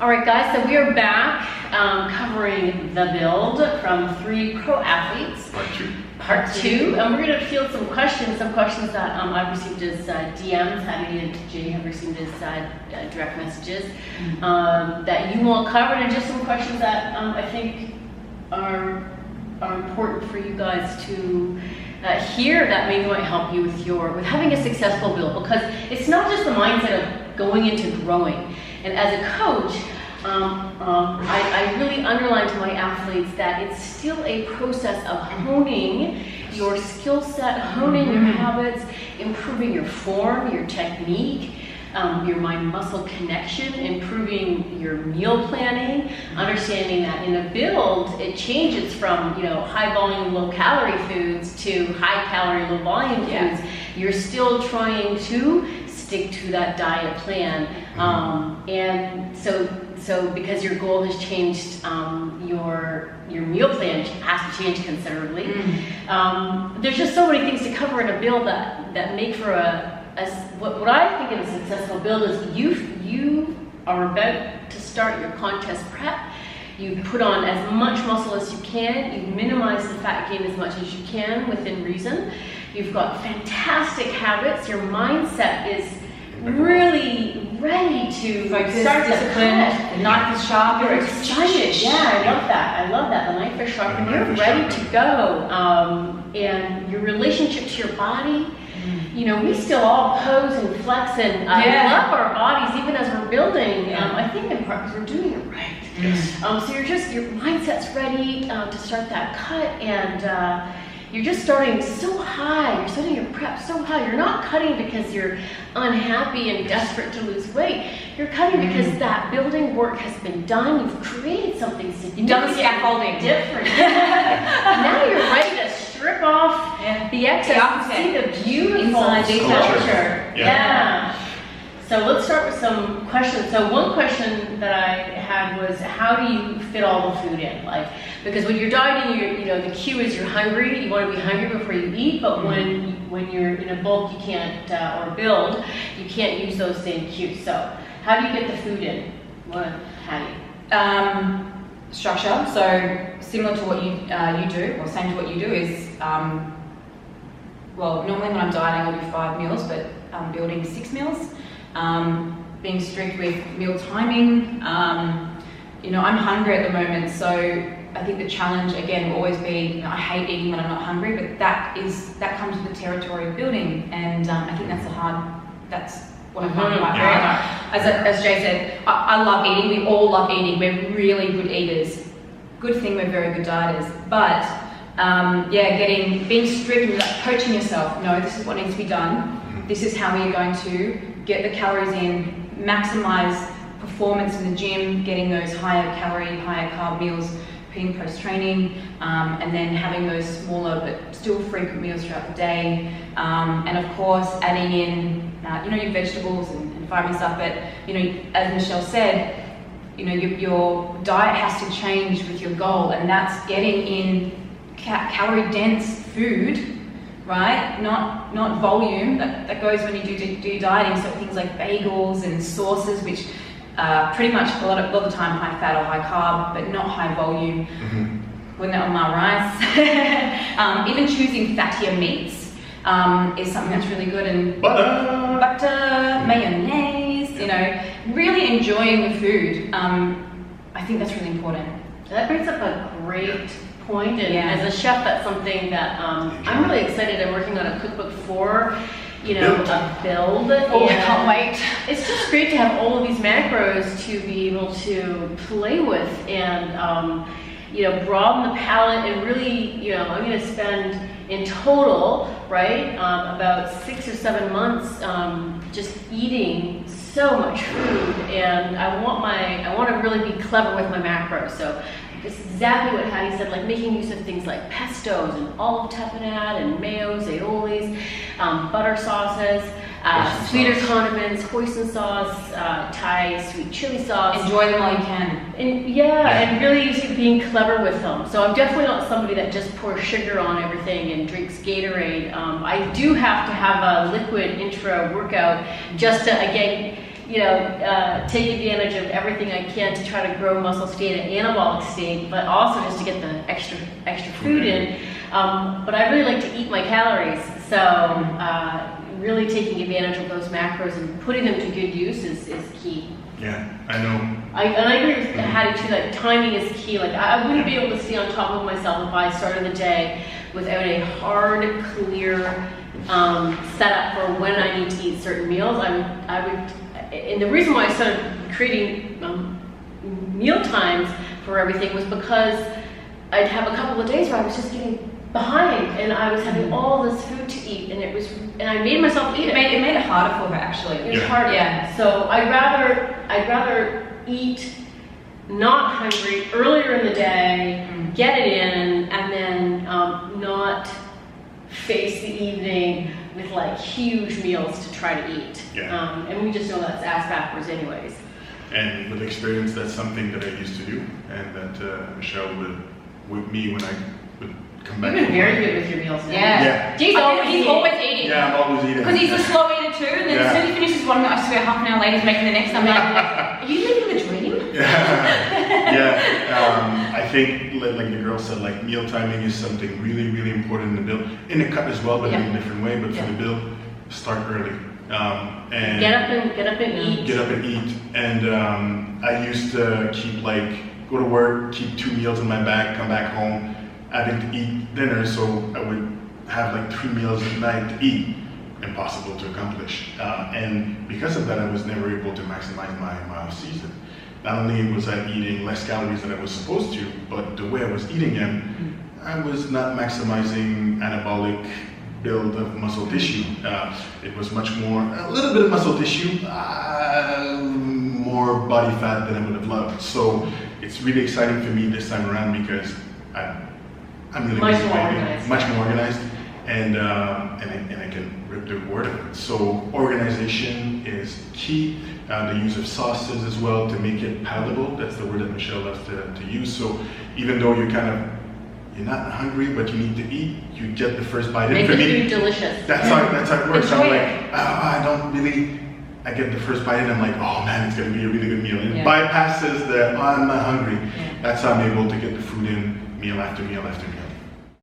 All right, guys, so we are back covering the build from 3 pro athletes. Part two, and we're going to field some questions that I've received as DMs, Hattie and Jay have received as direct messages that you all covered, and just some questions that I think are important for you guys to hear that maybe might help you with having a successful build, because it's not just the mindset of going into growing. And as a coach, I really underline to my athletes that it's still a process of honing your skill set, honing your habits, improving your form, your technique, your mind-muscle connection, improving your meal planning, understanding that in a build, it changes from, high-volume, low-calorie foods to high-calorie, low-volume foods. You're still trying to stick to that diet plan, and so because your goal has changed, your meal plan has to change considerably. There's just so many things to cover in a build that make for what I think of a successful build is you are about to start your contest prep. You put on as much muscle as you can. You minimize the fat gain as much as you can within reason. You've got fantastic habits. Your mindset is really ready to start discipline. The knife is sharp. You're excited. Yeah, I love that. The knife is sharp, and you're ready to go. And your relationship to your body. We still all pose and flex, and love our bodies even as we're building. I think in part because we're doing it right. So your mindset's ready to start that cut, and you're just starting so high. You're setting your prep so high. You're not cutting because you're unhappy and desperate to lose weight. You're cutting because that building work has been done. You've created something significant. You've done the scaffolding. Different. Now you're ready to strip off the excess, see the beautiful sculpture. Yeah. So let's start with some questions. So one question that I had was, how do you fit all the food in? Because when you're dieting, the cue is you're hungry. You want to be hungry before you eat, but when you're in a bulk, you can't, or build, you can't use those same cues. So how do you get the food in? Hattie? Structure. So similar to what you do, or same to what you do is, normally when I'm dieting, I'll do 5 meals, but I'm building 6 meals. Being strict with meal timing. I'm hungry at the moment, so I think the challenge again will always be, I hate eating when I'm not hungry, but that comes with the territory of building, and I think that's what I find quite hard. As Jay said, I love eating. We all love eating. We're really good eaters. Good thing we're very good dieters, but being strict and coaching yourself. No, this is what needs to be done. This is how we are going to get the calories in, maximize performance in the gym, getting those higher calorie, higher carb meals pre and post training, and then having those smaller but still frequent meals throughout the day, and of course adding in your vegetables and fiber and stuff. But as Michelle said, your diet has to change with your goal, and that's getting in calorie dense food. Right, not volume. That goes when you do dieting. So things like bagels and sauces, which pretty much a lot of the time high fat or high carb, but not high volume. When they're on my rice, even choosing fattier meats is something that's really good. And butter, mayonnaise. Really enjoying the food. I think that's really important. That brings up a great point, and as a chef, that's something that I'm really excited. I'm working on a cookbook for, a build. Oh, I can't wait. It's just great to have all of these macros to be able to play with and, broaden the palate, and really, I'm going to spend in total, right, about 6 or 7 months just eating so much food, and I want to really be clever with my macros. So it's exactly what Hattie said, like making use of things like pestos and olive tapenade and mayos, aiolis, butter sauces, sweeter condiments, hoisin sauce, Thai sweet chili sauce. Enjoy them all you can. And really being clever with them. So I'm definitely not somebody that just pours sugar on everything and drinks Gatorade. I do have to have a liquid intra workout just to, again, take advantage of everything I can to try to grow muscle, stay at an anabolic state, but also just to get the extra food in. But I really like to eat my calories, so really taking advantage of those macros and putting them to good use is key. Yeah, I know. And I agree with Hattie too, that timing is key. Like I wouldn't be able to stay on top of myself if I started the day without a hard, clear setup for when I need to eat certain meals. I would, and the reason why I started creating meal times for everything was because I'd have a couple of days where I was just getting behind and I was having all this food to eat, and I made myself eat it. It made it harder for her actually. It was harder. Yeah. So I'd rather eat not hungry earlier in the day, get it in, and then not face the evening with like huge meals to try to eat. Yeah. And we just know that's ass backwards anyways. And with experience, that's something that I used to do, and that Michelle would with me when I would come back. You've been very good with your meals now. Yeah. He's always eating. Yeah, I'm always eating. Because he's a slow eater too, and then as soon as he finishes one, I swear half an hour later he's making the next. I'm like, are you living the dream? I think, like the girl said, like meal timing is something really, really important in the build. In the cut as well, but in a different way. But for the build, start early. And get up and eat. Get up and eat. And I used to keep go to work, keep 2 meals in my bag, come back home, having to eat dinner. So I would have like 3 meals at night to eat. Impossible to accomplish. And because of that, I was never able to maximize my off-season. Not only was I eating less calories than I was supposed to, but the way I was eating them, I was not maximizing anabolic build of muscle tissue. It was much more, a little bit of muscle tissue, more body fat than I would have loved. So it's really exciting for me this time around because I'm really much more organized. Much more organized, and I can rip the word of it. So organization is key. The use of sauces as well to make it palatable. That's the word that Michelle loves to use. So even though you're not hungry, but you need to eat, you get the first bite. Make the food delicious. That's how it works. Enjoy I get the first bite and I'm like, oh man, it's gonna be a really good meal. And it bypasses the, I'm not hungry. That's how I'm able to get the food in meal after meal after meal.